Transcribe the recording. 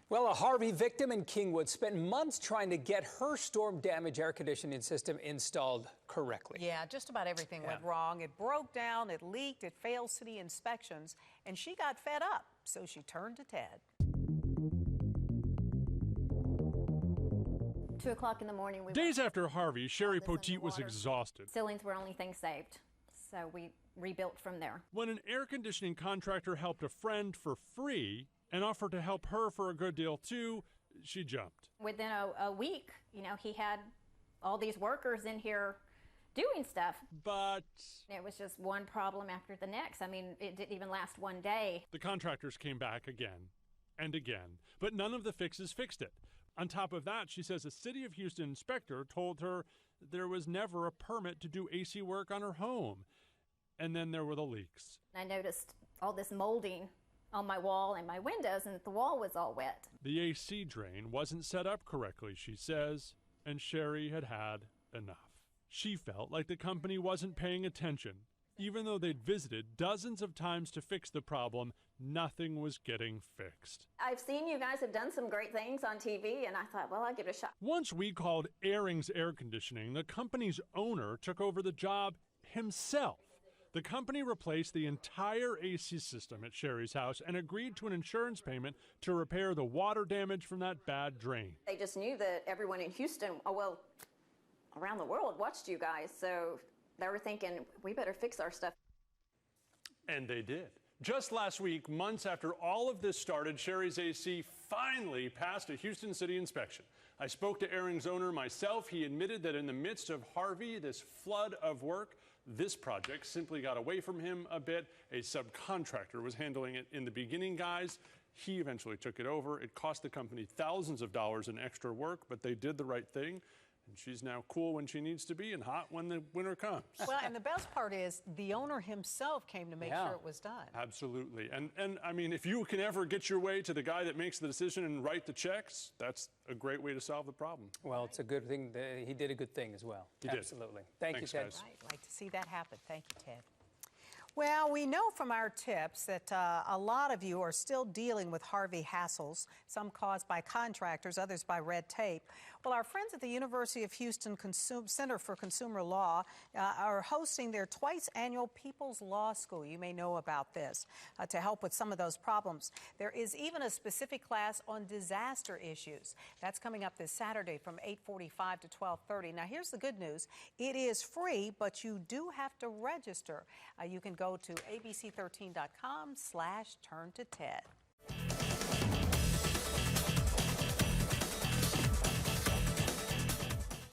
Well, a Harvey victim in Kingwood spent months trying to get her storm damaged air conditioning system installed correctly. Yeah, just about everything went wrong. It broke down, it leaked, it failed city inspections, and she got fed up, so she turned to Ted. 2 o'clock in the morning. Days after Harvey, Sherry Poteet was exhausted. Ceilings were only thing saved, so we rebuilt from there. When an air conditioning contractor helped a friend for free and offered to help her for a good deal too, she jumped. Within a week, he had all these workers in here doing stuff. But it was just one problem after the next. I mean, it didn't even last one day. The contractors came back again and again, but none of the fixes fixed it. On top of that, she says a City of Houston inspector told her there was never a permit to do AC work on her home. And then there were the leaks. I noticed all this molding on my wall and my windows, and the wall was all wet. The AC drain wasn't set up correctly, she says, and Sherry had had enough. She felt like the company wasn't paying attention. Even though they'd visited dozens of times to fix the problem, nothing was getting fixed. I've seen you guys have done some great things on TV, and I thought, well, I'll give it a shot. Once we called Airings Air Conditioning, the company's owner took over the job himself. The company replaced the entire AC system at Sherry's house and agreed to an insurance payment to repair the water damage from that bad drain. They just knew that everyone in Houston, around the world, watched you guys, so they were thinking, we better fix our stuff. And they did. Just last week, months after all of this started, Sherry's AC finally passed a Houston City inspection. I spoke to Airings' owner myself. He admitted that in the midst of Harvey, this flood of work, this project simply got away from him a bit. A subcontractor was handling it in the beginning, guys. He eventually took it over. It cost the company thousands of dollars in extra work, but they did the right thing. And she's now cool when she needs to be and hot when the winter comes. Well, and the best part is the owner himself came to make sure it was done. Absolutely. And I mean, if you can ever get your way to the guy that makes the decision and write the checks, that's a great way to solve the problem. Well, it's a good thing that he did a good thing as well. He Absolutely. did. Thank Thanks, you, Ted. guys. Right, like to see that happen. Thank you, Ted. Well, we know from our tips that a lot of you are still dealing with Harvey hassles, some caused by contractors, others by red tape. Well, our friends at the University of Houston Center for Consumer Law are hosting their twice annual People's Law School. You may know about this to help with some of those problems. There is even a specific class on disaster issues. That's coming up this Saturday from 8:45 to 12:30. Now, here's the good news. It is free, but you do have to register. You can go to abc13.com/turn to TED.